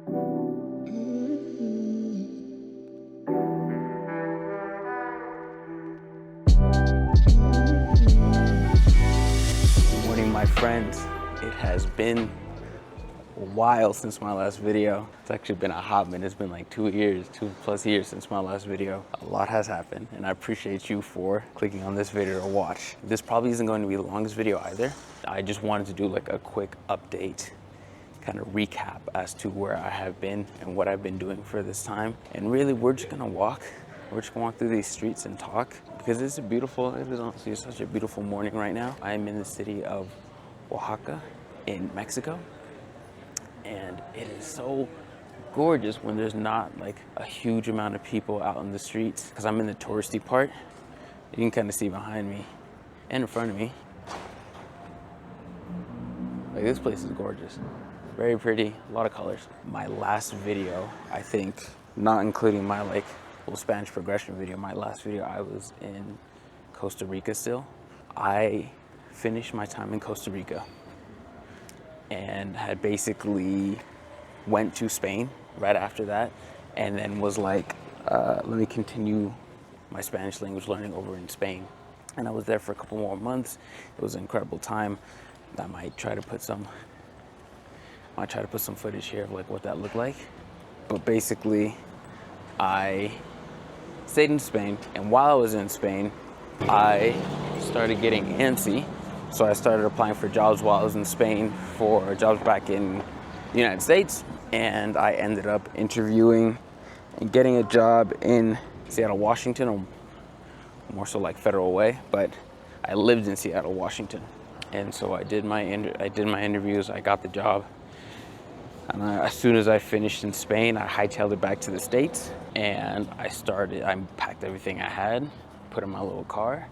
Good morning, my friends. It has been a while since my last video. It's actually been a hot minute. It's been like 2 years, 2+ years since my last video. A lot has happened, and I appreciate you for clicking on this video to watch. This probably isn't going to be the longest video either. I just wanted to do like a quick update, kind of recap as to where I have been and what I've been doing for this time. And really, we're just gonna walk through these streets and talk, because it is honestly such a beautiful morning right now. I am in the city of Oaxaca in Mexico, and it is so gorgeous when there's not like a huge amount of people out in the streets, because I'm in the touristy part. You can kind of see behind me and in front of me. Like, this place is gorgeous. Very pretty, a lot of colors. My last video, I think, not including my like little Spanish progression video, my last video, I was in Costa Rica still. I finished my time in Costa Rica and had basically went to Spain right after that, and then was like, let me continue my Spanish language learning over in Spain. And I was there for a couple more months. It was an incredible time. I might try to put some footage here of like what that looked like. But basically, I stayed in Spain, and while I was in Spain, I started getting antsy. So I started applying for jobs while I was in Spain for jobs back in the United States, and I ended up interviewing and getting a job in Seattle, Washington, or more so like Federal Way, but I lived in Seattle, Washington. And so I did my interviews, I got the job. And as soon as I finished in Spain, I hightailed it back to the States, and I packed everything I had, put in my little car,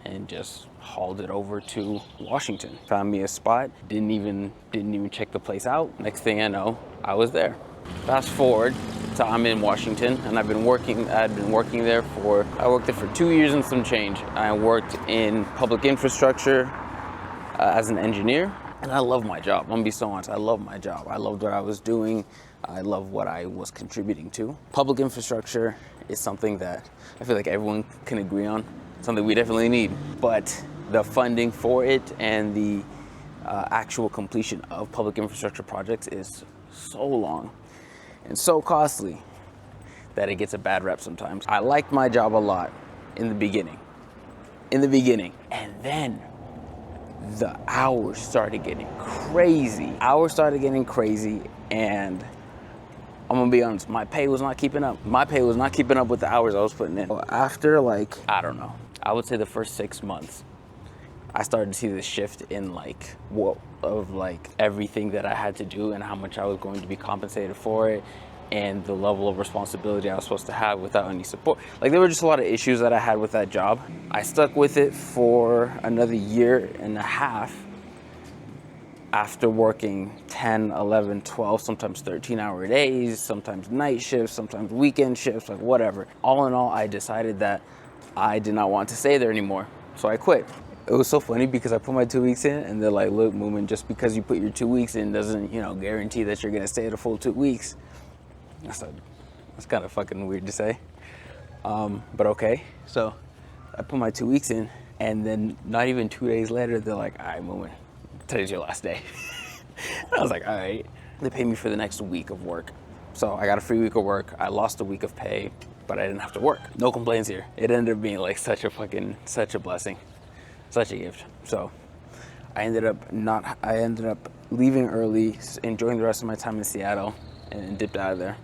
and just hauled it over to Washington. Found me a spot, didn't even check the place out. Next thing I know, I was there. Fast forward, so I'm in Washington, and I'd been working there for 2 years and some change. I worked in public infrastructure as an engineer. And I love my job. I'm gonna be so honest, I love my job. I loved what I was doing. I love what I was contributing to. Public infrastructure is something that I feel like everyone can agree on, something we definitely need. But the funding for it and the actual completion of public infrastructure projects is so long and so costly that it gets a bad rep sometimes. I liked my job a lot in the beginning. And then the hours started getting crazy. And I'm gonna be honest, my pay was not keeping up. With the hours I was putting in. After like, I don't know, I would say the first 6 months, I started to see this shift in like everything that I had to do and how much I was going to be compensated for it, and the level of responsibility I was supposed to have without any support. Like, there were just a lot of issues that I had with that job. I stuck with it for another 1.5 years after working 10, 11, 12, sometimes 13-hour days, sometimes night shifts, sometimes weekend shifts, like whatever. All in all, I decided that I did not want to stay there anymore, so I quit. It was so funny because I put my 2 weeks in, and they're like, look, Moomin, just because you put your 2 weeks in doesn't, guarantee that you're gonna stay the full 2 weeks. That's kind of fucking weird to say, but okay. So I put my 2 weeks in, and then not even 2 days later, they're like, all right, Moomin, today's your last day. And I was like, all right. They paid me for the next week of work. So I got a free week of work. I lost a week of pay, but I didn't have to work. No complaints here. It ended up being like such a blessing, such a gift. So I ended up leaving early, enjoying the rest of my time in Seattle, and dipped out of there.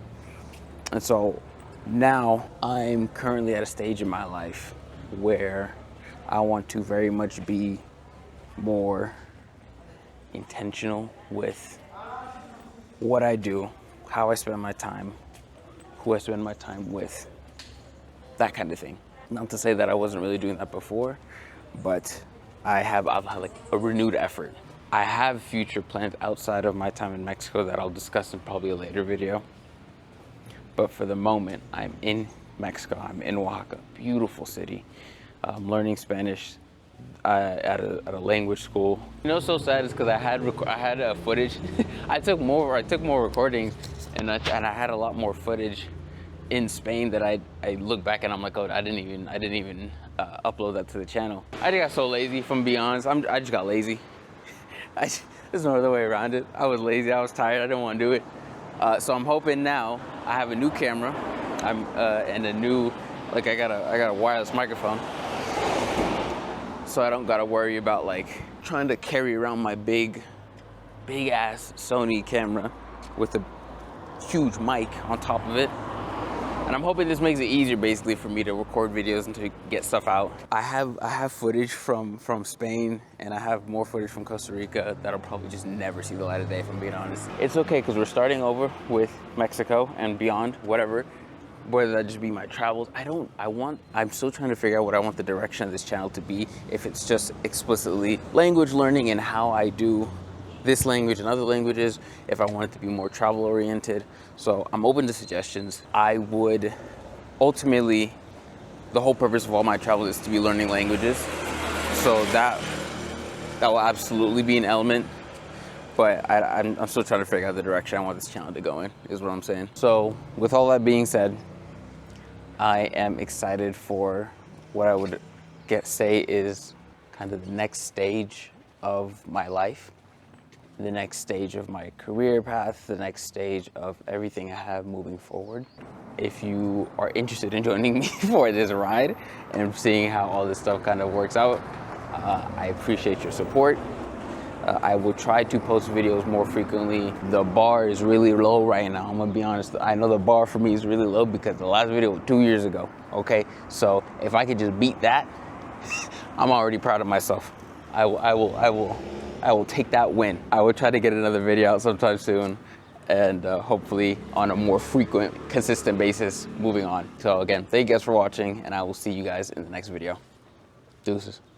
And so now I'm currently at a stage in my life where I want to very much be more intentional with what I do, how I spend my time, who I spend my time with, that kind of thing. Not to say that I wasn't really doing that before, but I've had like a renewed effort. I have future plans outside of my time in Mexico that I'll discuss in probably a later video. But for the moment, I'm in Mexico. I'm in Oaxaca, beautiful city. I'm learning Spanish at a language school. You know, so sad is because I had footage. I took more recordings, and I had a lot more footage in Spain that I look back and I'm like, oh, I didn't even upload that to the channel. I just got so lazy, from be honest. I just got lazy. There's no other way around it. I was lazy, I was tired, I didn't want to do it. So I'm hoping now I have a new camera, and a new, like I got a wireless microphone, so I don't gotta worry about like trying to carry around my big ass Sony camera with a huge mic on top of it. And I'm hoping this makes it easier basically for me to record videos and to get stuff out. I have footage from Spain, and I have more footage from Costa Rica that'll probably just never see the light of day, if I'm being honest. It's okay, because we're starting over with Mexico and beyond, whatever. Whether that just be my travels, I'm still trying to figure out what I want the direction of this channel to be. If it's just explicitly language learning and how I do this language and other languages, if I want it to be more travel oriented. So I'm open to suggestions. I would ultimately, the whole purpose of all my travel is to be learning languages. So that will absolutely be an element, but I'm still trying to figure out the direction I want this channel to go in, is what I'm saying. So with all that being said, I am excited for what I would say is kind of the next stage of my life, the next stage of my career path, the next stage of everything I have moving forward. If you are interested in joining me for this ride and seeing how all this stuff kind of works out, I appreciate your support. I will try to post videos more frequently. The bar is really low right now, I'm gonna be honest. I know the bar for me is really low because the last video was 2 years ago, okay? So if I could just beat that, I'm already proud of myself. I will take that win. I will try to get another video out sometime soon, and hopefully on a more frequent, consistent basis moving on. So again, thank you guys for watching, and I will see you guys in the next video. Deuces.